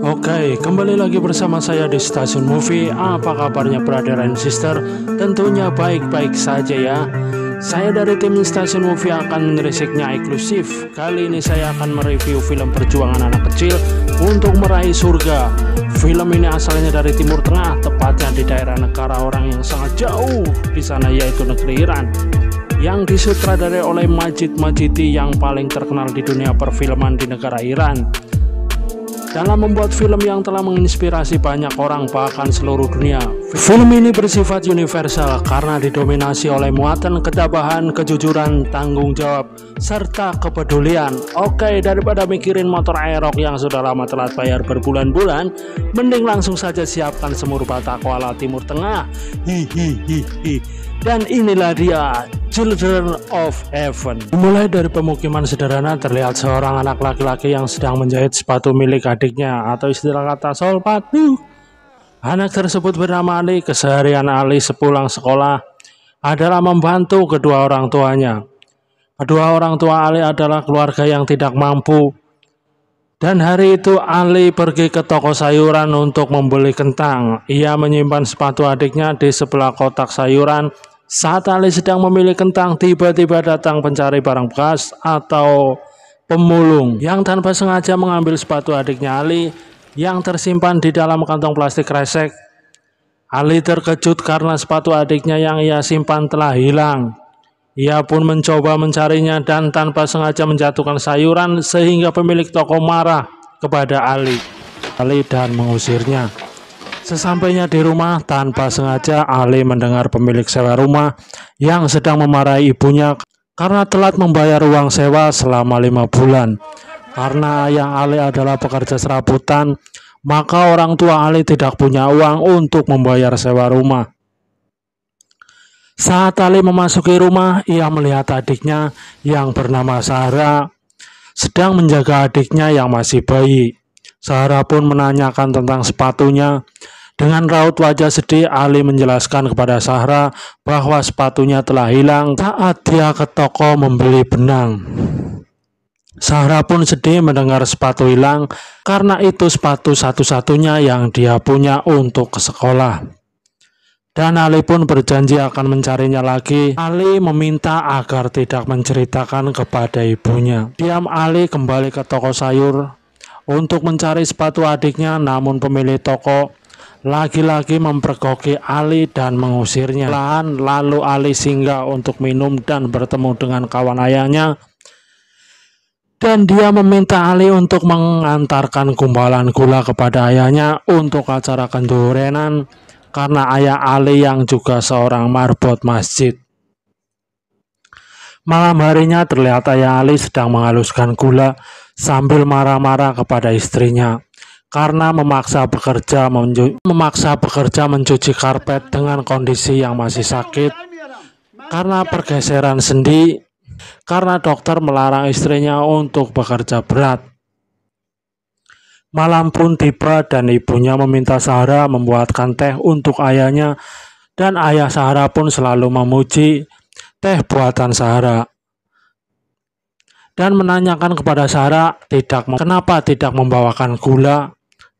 Oke, kembali lagi bersama saya di Stasiun Movie. Apa kabarnya brother and sister? Tentunya baik-baik saja ya. Saya dari tim Stasiun Movie akan merisiknya eksklusif. Kali ini saya akan mereview film perjuangan anak kecil untuk meraih surga. Film ini asalnya dari Timur Tengah, tepatnya di daerah negara orang yang sangat jauh di sana, yaitu negeri Iran, yang disutradarai oleh Majid Majidi yang paling terkenal di dunia perfilman di negara Iran. Dalam membuat film yang telah menginspirasi banyak orang bahkan seluruh dunia. Film ini bersifat universal karena didominasi oleh muatan ketabahan, kejujuran, tanggung jawab, serta kepedulian. Oke, daripada mikirin motor aerok yang sudah lama telat bayar berbulan-bulan, mending langsung saja siapkan semur batako ala Timur Tengah. Hihihihi. Dan inilah dia, Children of Heaven. Mulai dari pemukiman sederhana, terlihat seorang anak laki-laki yang sedang menjahit sepatu milik adiknya, atau istilah kata solpatu. Anak tersebut bernama Ali. Keseharian Ali sepulang sekolah adalah membantu kedua orang tuanya. Kedua orang tua Ali adalah keluarga yang tidak mampu. Dan hari itu Ali pergi ke toko sayuran untuk membeli kentang. Ia menyimpan sepatu adiknya di sebelah kotak sayuran. Saat Ali sedang memilih kentang, tiba-tiba datang pencari barang bekas atau pemulung yang tanpa sengaja mengambil sepatu adiknya Ali yang tersimpan di dalam kantong plastik kresek. Ali terkejut karena sepatu adiknya yang ia simpan telah hilang. Ia pun mencoba mencarinya dan tanpa sengaja menjatuhkan sayuran sehingga pemilik toko marah kepada Ali dan mengusirnya. Sesampainya di rumah, tanpa sengaja Ali mendengar pemilik sewa rumah yang sedang memarahi ibunya karena telat membayar uang sewa selama 5 bulan. Karena ayah Ali adalah pekerja serabutan, maka orang tua Ali tidak punya uang untuk membayar sewa rumah. Saat Ali memasuki rumah, ia melihat adiknya yang bernama Sarah sedang menjaga adiknya yang masih bayi. Sarah pun menanyakan tentang sepatunya. Dengan raut wajah sedih, Ali menjelaskan kepada Sarah bahwa sepatunya telah hilang saat dia ke toko membeli benang. Sarah pun sedih mendengar sepatu hilang karena itu sepatu satu-satunya yang dia punya untuk ke sekolah. Dan Ali pun berjanji akan mencarinya lagi. Ali meminta agar tidak menceritakan kepada ibunya. Diam Ali kembali ke toko sayur untuk mencari sepatu adiknya, namun pemilik toko lagi-lagi mempergoki Ali dan mengusirnya. Lalu Ali singgah untuk minum dan bertemu dengan kawan ayahnya. Dan dia meminta Ali untuk mengantarkan gumpalan gula kepada ayahnya untuk acara kendurenan karena ayah Ali yang juga seorang marbot masjid. Malam harinya terlihat ayah Ali sedang menghaluskan gula sambil marah-marah kepada istrinya karena memaksa bekerja mencuci karpet dengan kondisi yang masih sakit karena pergeseran sendi, karena dokter melarang istrinya untuk bekerja berat. Malam pun tiba dan ibunya meminta Sarah membuatkan teh untuk ayahnya, dan ayah Sarah pun selalu memuji teh buatan Sarah dan menanyakan kepada Sarah kenapa tidak membawakan gula.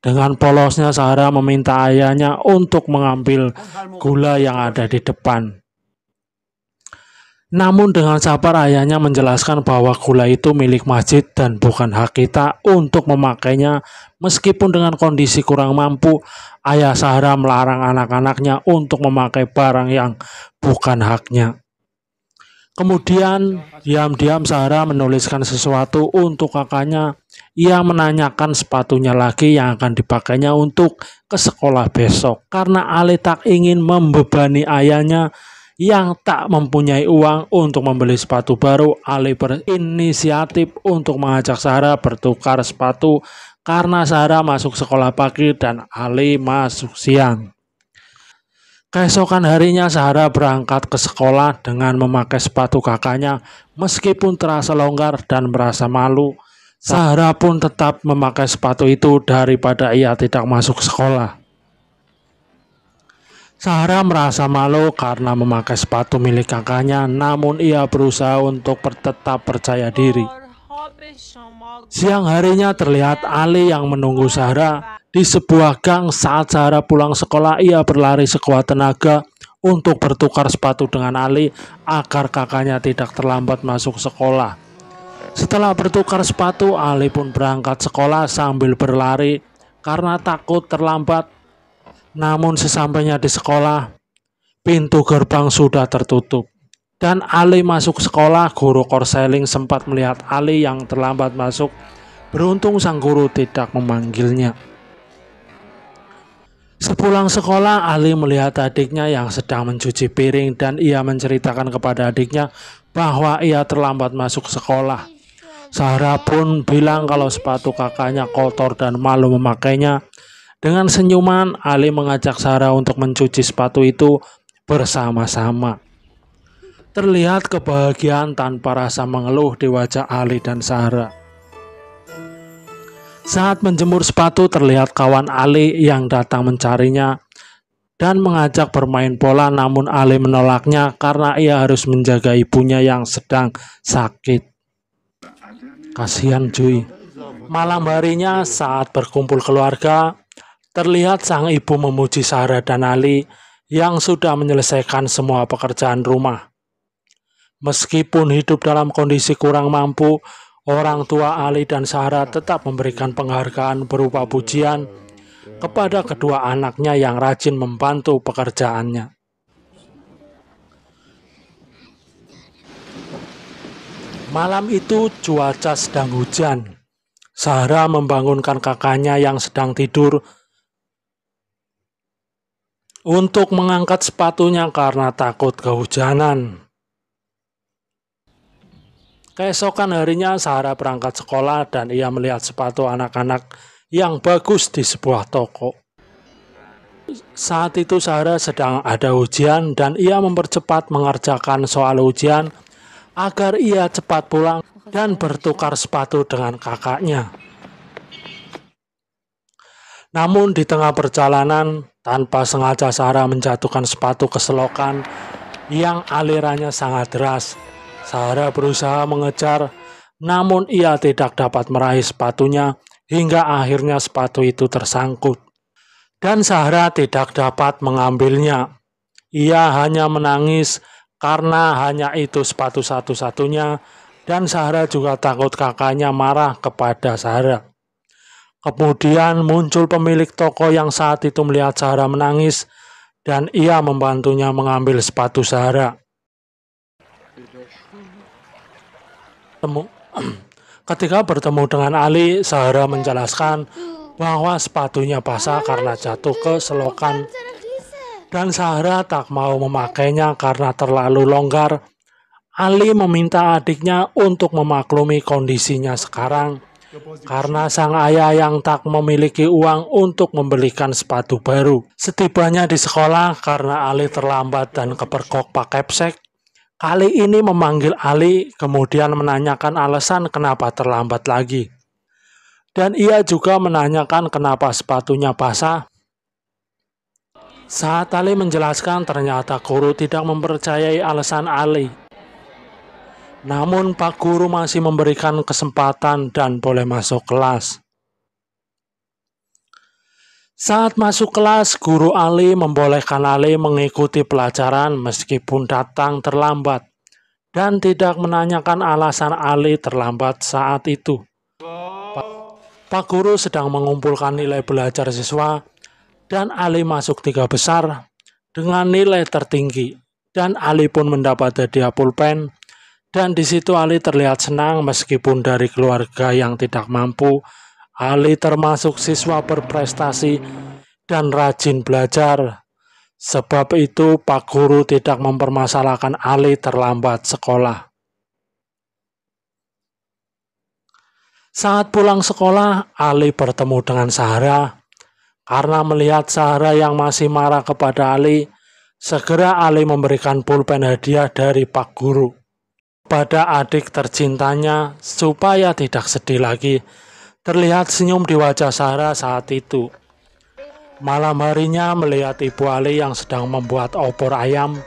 Dengan polosnya Sarah meminta ayahnya untuk mengambil gula yang ada di depan. Namun dengan sabar ayahnya menjelaskan bahwa gula itu milik masjid dan bukan hak kita untuk memakainya. Meskipun dengan kondisi kurang mampu, ayah Sarah melarang anak-anaknya untuk memakai barang yang bukan haknya. Kemudian diam-diam Sarah menuliskan sesuatu untuk kakaknya. Ia menanyakan sepatunya lagi yang akan dipakainya untuk ke sekolah besok. Karena Ali tak ingin membebani ayahnya yang tak mempunyai uang untuk membeli sepatu baru, Ali berinisiatif untuk mengajak Sarah bertukar sepatu karena Sarah masuk sekolah pagi dan Ali masuk siang. Keesokan harinya Sarah berangkat ke sekolah dengan memakai sepatu kakaknya. Meskipun terasa longgar dan merasa malu, Sarah pun tetap memakai sepatu itu daripada ia tidak masuk sekolah. Sarah merasa malu karena memakai sepatu milik kakaknya, namun ia berusaha untuk tetap percaya diri. Siang harinya terlihat Ali yang menunggu Zahra di sebuah gang. Saat Zahra pulang sekolah, ia berlari sekuat tenaga untuk bertukar sepatu dengan Ali agar kakaknya tidak terlambat masuk sekolah. Setelah bertukar sepatu, Ali pun berangkat sekolah sambil berlari karena takut terlambat. Namun sesampainya di sekolah, pintu gerbang sudah tertutup. Dan Ali masuk sekolah, guru konseling sempat melihat Ali yang terlambat masuk. Beruntung sang guru tidak memanggilnya. Sepulang sekolah, Ali melihat adiknya yang sedang mencuci piring dan ia menceritakan kepada adiknya bahwa ia terlambat masuk sekolah. Zahra pun bilang kalau sepatu kakaknya kotor dan malu memakainya. Dengan senyuman, Ali mengajak Zahra untuk mencuci sepatu itu bersama-sama. Terlihat kebahagiaan tanpa rasa mengeluh di wajah Ali dan Zahra. Saat menjemur sepatu, terlihat kawan Ali yang datang mencarinya dan mengajak bermain bola, namun Ali menolaknya karena ia harus menjaga ibunya yang sedang sakit. Kasihan cuy. Malam harinya saat berkumpul keluarga, terlihat sang ibu memuji Zahra dan Ali yang sudah menyelesaikan semua pekerjaan rumah. Meskipun hidup dalam kondisi kurang mampu, orang tua Ali dan Zahra tetap memberikan penghargaan berupa pujian kepada kedua anaknya yang rajin membantu pekerjaannya. Malam itu cuaca sedang hujan. Zahra membangunkan kakaknya yang sedang tidur untuk mengangkat sepatunya karena takut kehujanan. Keesokan harinya Zahra berangkat sekolah dan ia melihat sepatu anak-anak yang bagus di sebuah toko. Saat itu Zahra sedang ada ujian dan ia mempercepat mengerjakan soal ujian agar ia cepat pulang dan bertukar sepatu dengan kakaknya. Namun di tengah perjalanan, tanpa sengaja Zahra menjatuhkan sepatu ke selokan yang alirannya sangat deras. Zahra berusaha mengejar, namun ia tidak dapat meraih sepatunya hingga akhirnya sepatu itu tersangkut. Dan Zahra tidak dapat mengambilnya. Ia hanya menangis karena hanya itu sepatu satu-satunya, dan Zahra juga takut kakaknya marah kepada Zahra. Kemudian muncul pemilik toko yang saat itu melihat Zahra menangis dan ia membantunya mengambil sepatu Zahra. Ketika bertemu dengan Ali, Zahra menjelaskan bahwa sepatunya basah karena jatuh ke selokan. Dan Zahra tak mau memakainya karena terlalu longgar. Ali meminta adiknya untuk memaklumi kondisinya sekarang karena sang ayah yang tak memiliki uang untuk membelikan sepatu baru. Setibanya di sekolah, karena Ali terlambat dan kepergok pakai psek, kali ini memanggil Ali kemudian menanyakan alasan kenapa terlambat lagi. Dan ia juga menanyakan kenapa sepatunya basah. Saat Ali menjelaskan, ternyata guru tidak mempercayai alasan Ali. Namun Pak Guru masih memberikan kesempatan dan boleh masuk kelas. Saat masuk kelas, Guru Ali membolehkan Ali mengikuti pelajaran meskipun datang terlambat dan tidak menanyakan alasan Ali terlambat saat itu. Pak Guru sedang mengumpulkan nilai belajar siswa dan Ali masuk 3 besar dengan nilai tertinggi, dan Ali pun mendapat hadiah pulpen. Dan di situ Ali terlihat senang meskipun dari keluarga yang tidak mampu. Ali termasuk siswa berprestasi dan rajin belajar. Sebab itu Pak Guru tidak mempermasalahkan Ali terlambat sekolah. Saat pulang sekolah, Ali bertemu dengan Zahra. Karena melihat Zahra yang masih marah kepada Ali, segera Ali memberikan pulpen hadiah dari Pak Guru pada adik tercintanya supaya tidak sedih lagi. Terlihat senyum di wajah Zahra saat itu. Malam harinya melihat ibu Ali yang sedang membuat opor ayam,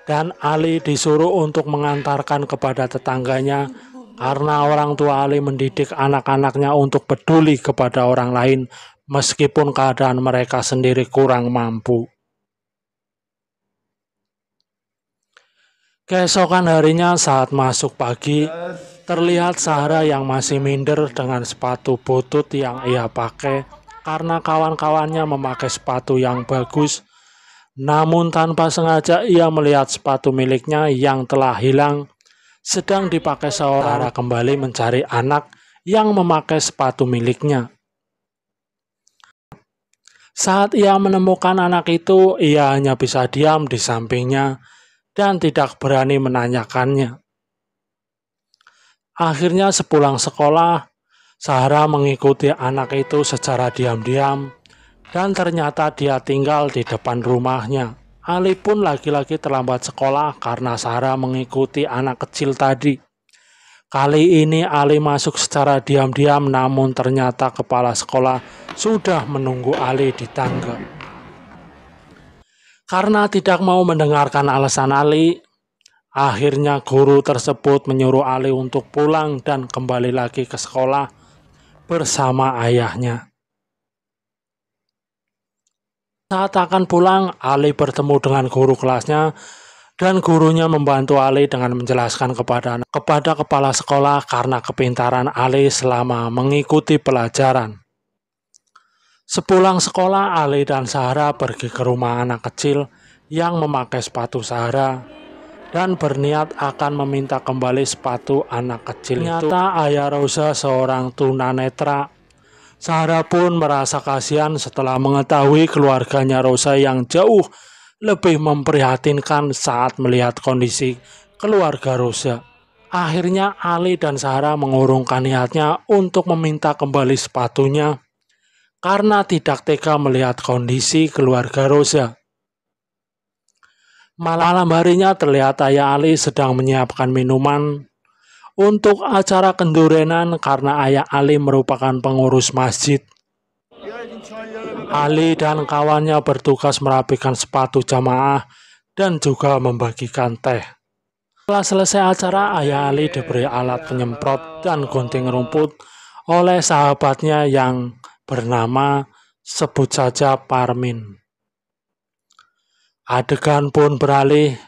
dan Ali disuruh untuk mengantarkan kepada tetangganya karena orang tua Ali mendidik anak-anaknya untuk peduli kepada orang lain meskipun keadaan mereka sendiri kurang mampu. Keesokan harinya saat masuk pagi, terlihat Zahra yang masih minder dengan sepatu butut yang ia pakai karena kawan-kawannya memakai sepatu yang bagus. Namun tanpa sengaja ia melihat sepatu miliknya yang telah hilang sedang dipakai seorang. Zahra kembali mencari anak yang memakai sepatu miliknya. Saat ia menemukan anak itu, ia hanya bisa diam di sampingnya dan tidak berani menanyakannya. Akhirnya sepulang sekolah, Zahra mengikuti anak itu secara diam-diam dan ternyata dia tinggal di depan rumahnya. Ali pun lagi-lagi terlambat sekolah karena Zahra mengikuti anak kecil tadi. Kali ini Ali masuk secara diam-diam, namun ternyata kepala sekolah sudah menunggu Ali di tangga. Karena tidak mau mendengarkan alasan Ali, akhirnya guru tersebut menyuruh Ali untuk pulang dan kembali lagi ke sekolah bersama ayahnya. Saat akan pulang, Ali bertemu dengan guru kelasnya dan gurunya membantu Ali dengan menjelaskan kepada kepala sekolah karena kepintaran Ali selama mengikuti pelajaran. Sepulang sekolah, Ali dan Zahra pergi ke rumah anak kecil yang memakai sepatu Zahra dan berniat akan meminta kembali sepatu anak kecil itu. Ternyata ayah Rosa seorang tunanetra. Zahra pun merasa kasihan setelah mengetahui keluarganya Rosa yang jauh lebih memprihatinkan saat melihat kondisi keluarga Rosa. Akhirnya Ali dan Zahra mengurungkan niatnya untuk meminta kembali sepatunya karena tidak tega melihat kondisi keluarga Rosa. Malam harinya terlihat ayah Ali sedang menyiapkan minuman untuk acara kendurenan karena ayah Ali merupakan pengurus masjid. Ali dan kawannya bertugas merapikan sepatu jamaah dan juga membagikan teh. Setelah selesai acara, ayah Ali diberi alat penyemprot dan gunting rumput oleh sahabatnya yang bernama sebut saja Parmin. Adegan pun beralih.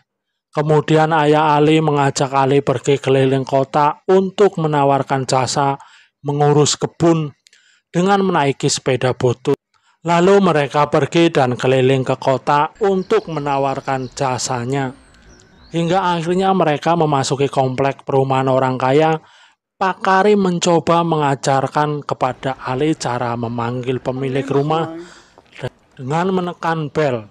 Kemudian ayah Ali mengajak Ali pergi keliling kota untuk menawarkan jasa mengurus kebun dengan menaiki sepeda butut. Lalu mereka pergi dan keliling ke kota untuk menawarkan jasanya. Hingga akhirnya mereka memasuki komplek perumahan orang kaya. Pak Karim mencoba mengajarkan kepada Ali cara memanggil pemilik rumah dengan menekan bel.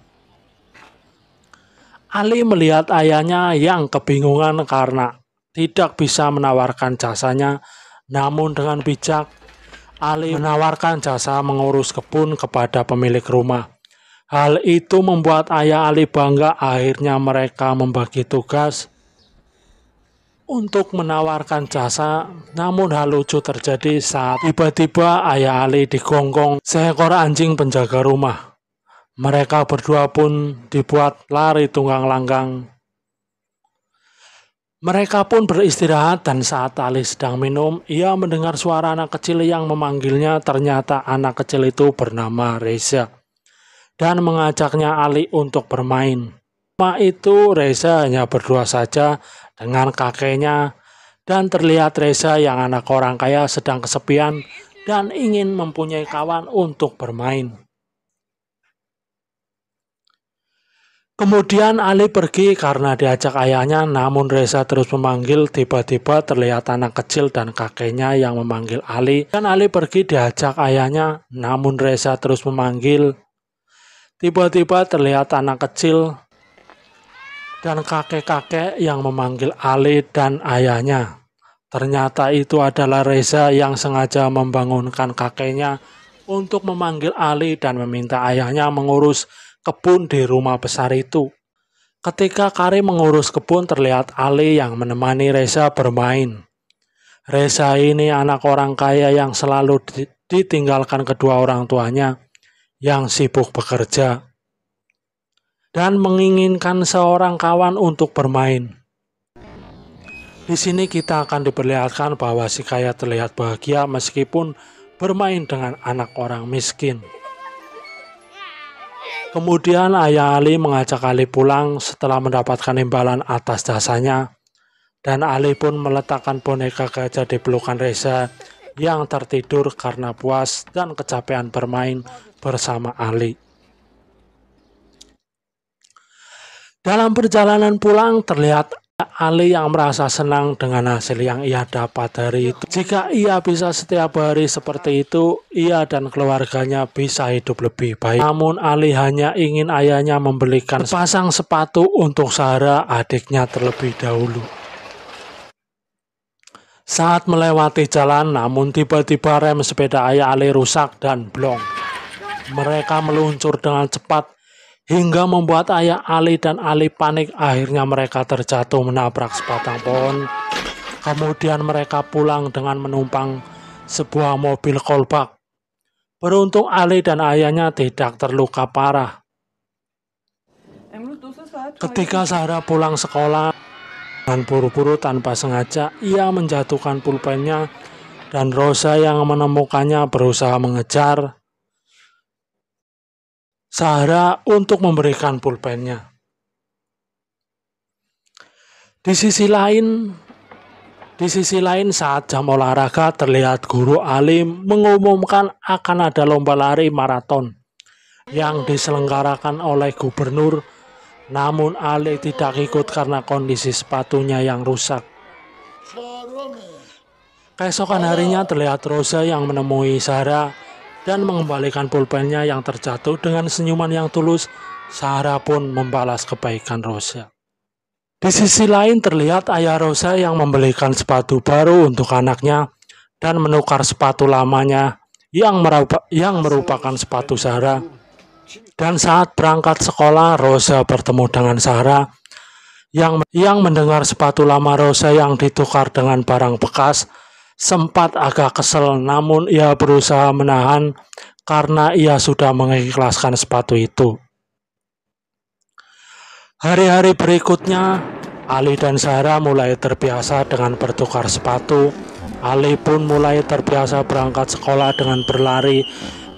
Ali melihat ayahnya yang kebingungan karena tidak bisa menawarkan jasanya, namun dengan bijak, Ali menawarkan jasa mengurus kebun kepada pemilik rumah. Hal itu membuat ayah Ali bangga. Akhirnya mereka membagi tugas untuk menawarkan jasa, namun hal lucu terjadi saat tiba-tiba ayah Ali digonggong seekor anjing penjaga rumah. Mereka berdua pun dibuat lari tunggang langgang. Mereka pun beristirahat dan saat Ali sedang minum, ia mendengar suara anak kecil yang memanggilnya. Ternyata anak kecil itu bernama Reza dan mengajaknya Ali untuk bermain. Malam itu Reza hanya berdua saja dengan kakeknya dan terlihat Reza yang anak orang kaya sedang kesepian dan ingin mempunyai kawan untuk bermain. Kemudian Ali pergi karena diajak ayahnya, namun Reza terus memanggil. Tiba-tiba terlihat anak kecil dan kakeknya yang memanggil Ali. Dan Ali pergi diajak ayahnya, namun Reza terus memanggil. Tiba-tiba terlihat anak kecil dan kakek-kakek yang memanggil Ali dan ayahnya. Ternyata itu adalah Reza yang sengaja membangunkan kakeknya untuk memanggil Ali dan meminta ayahnya mengurus kebun di rumah besar itu. Ketika Karim mengurus kebun, terlihat Ali yang menemani Reza bermain. Reza ini anak orang kaya yang selalu ditinggalkan kedua orang tuanya yang sibuk bekerja dan menginginkan seorang kawan untuk bermain. Di sini kita akan diperlihatkan bahwa si kaya terlihat bahagia meskipun bermain dengan anak orang miskin. Kemudian ayah Ali mengajak Ali pulang setelah mendapatkan imbalan atas jasanya, dan Ali pun meletakkan boneka gajah di pelukan Reza yang tertidur karena puas dan kecapean bermain bersama Ali. Dalam perjalanan pulang terlihat Ali yang merasa senang dengan hasil yang ia dapat dari itu. Jika ia bisa setiap hari seperti itu, ia dan keluarganya bisa hidup lebih baik. Namun Ali hanya ingin ayahnya membelikan sepasang sepatu untuk Zahra, adiknya terlebih dahulu. Saat melewati jalan, namun tiba-tiba rem sepeda ayah Ali rusak dan blong. Mereka meluncur dengan cepat hingga membuat ayah Ali dan Ali panik. Akhirnya mereka terjatuh menabrak sebatang pohon. Kemudian mereka pulang dengan menumpang sebuah mobil kolbak. Beruntung Ali dan ayahnya tidak terluka parah. Ketika Zahra pulang sekolah dan buru-buru tanpa sengaja, ia menjatuhkan pulpennya dan Rosa yang menemukannya berusaha mengejar Zahra untuk memberikan pulpennya. Di sisi lain saat jam olahraga terlihat guru Ali mengumumkan akan ada lomba lari maraton yang diselenggarakan oleh gubernur. Namun Ali tidak ikut karena kondisi sepatunya yang rusak. Keesokan harinya terlihat Rosa yang menemui Zahra dan mengembalikan pulpennya yang terjatuh dengan senyuman yang tulus. Zahra pun membalas kebaikan Rosa. Di sisi lain terlihat ayah Rosa yang membelikan sepatu baru untuk anaknya dan menukar sepatu lamanya yang merupakan sepatu Zahra. Dan saat berangkat sekolah, Rosa bertemu dengan Zahra yang mendengar sepatu lama Rosa yang ditukar dengan barang bekas. Sempat agak kesel, namun ia berusaha menahan karena ia sudah mengikhlaskan sepatu itu. Hari-hari berikutnya, Ali dan Zahra mulai terbiasa dengan bertukar sepatu. Ali pun mulai terbiasa berangkat sekolah dengan berlari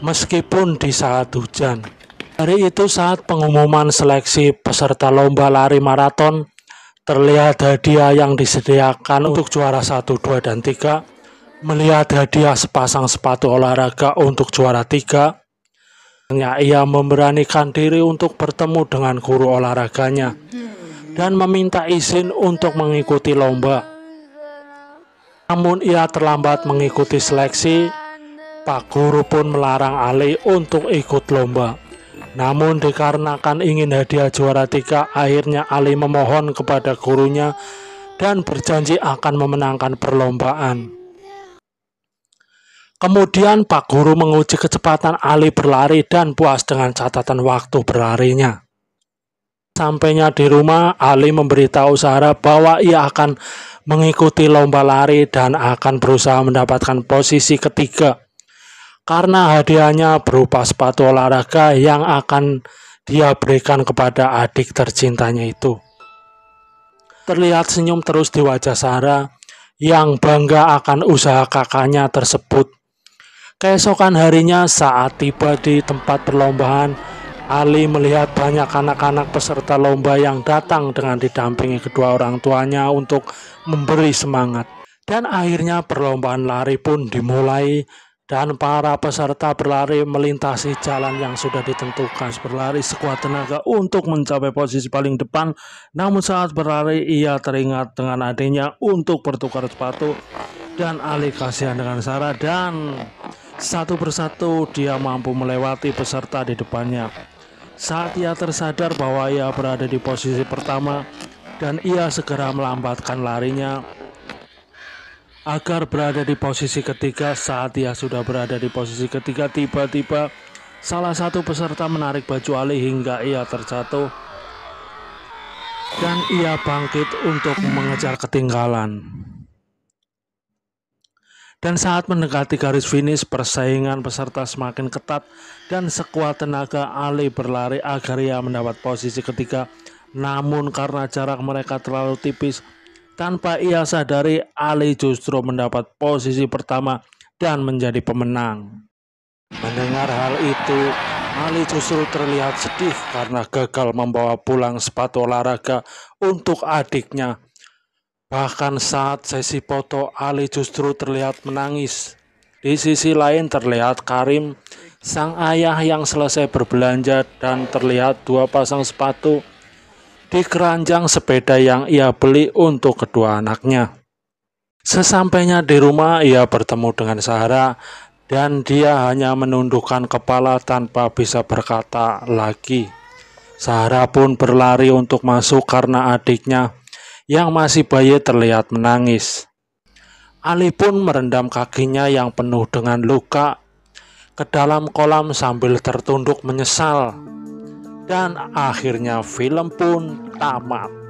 meskipun di saat hujan. Hari itu saat pengumuman seleksi peserta lomba lari maraton, terlihat hadiah yang disediakan untuk juara 1, 2, dan 3. Melihat hadiah sepasang sepatu olahraga untuk juara 3, ia memberanikan diri untuk bertemu dengan guru olahraganya dan meminta izin untuk mengikuti lomba. Namun ia terlambat mengikuti seleksi. Pak guru pun melarang Ali untuk ikut lomba. Namun dikarenakan ingin hadiah juara 3, akhirnya Ali memohon kepada gurunya dan berjanji akan memenangkan perlombaan. Kemudian Pak Guru menguji kecepatan Ali berlari dan puas dengan catatan waktu berlarinya. Sampainya di rumah, Ali memberitahu Zahra bahwa ia akan mengikuti lomba lari dan akan berusaha mendapatkan posisi ketiga. Karena hadiahnya berupa sepatu olahraga yang akan dia berikan kepada adik tercintanya itu. Terlihat senyum terus di wajah Zahra yang bangga akan usaha kakaknya tersebut. Keesokan harinya saat tiba di tempat perlombaan, Ali melihat banyak anak-anak peserta lomba yang datang dengan didampingi kedua orang tuanya untuk memberi semangat. Dan akhirnya perlombaan lari pun dimulai dan para peserta berlari melintasi jalan yang sudah ditentukan. Berlari sekuat tenaga untuk mencapai posisi paling depan, namun saat berlari ia teringat dengan adiknya untuk bertukar sepatu dan Ali kasihan dengan Zahra dan satu persatu dia mampu melewati peserta di depannya. Saat ia tersadar bahwa ia berada di posisi pertama dan ia segera melambatkan larinya agar berada di posisi ketiga. Saat ia sudah berada di posisi ketiga, tiba-tiba salah satu peserta menarik baju Ali hingga ia terjatuh dan ia bangkit untuk mengejar ketinggalan. Dan saat mendekati garis finish, persaingan peserta semakin ketat dan sekuat tenaga Ali berlari agar ia mendapat posisi ketiga. Namun karena jarak mereka terlalu tipis, Tanpa ia sadari, Ali justru mendapat posisi pertama dan menjadi pemenang. Mendengar hal itu, Ali justru terlihat sedih karena gagal membawa pulang sepatu olahraga untuk adiknya. Bahkan saat sesi foto, Ali justru terlihat menangis. Di sisi lain terlihat Karim, sang ayah yang selesai berbelanja dan terlihat dua pasang sepatu di keranjang sepeda yang ia beli untuk kedua anaknya. Sesampainya di rumah, ia bertemu dengan Sarah dan dia hanya menundukkan kepala tanpa bisa berkata lagi. Sarah pun berlari untuk masuk karena adiknya yang masih bayi terlihat menangis. Ali pun merendam kakinya yang penuh dengan luka ke dalam kolam sambil tertunduk menyesal. Dan akhirnya film pun tamat.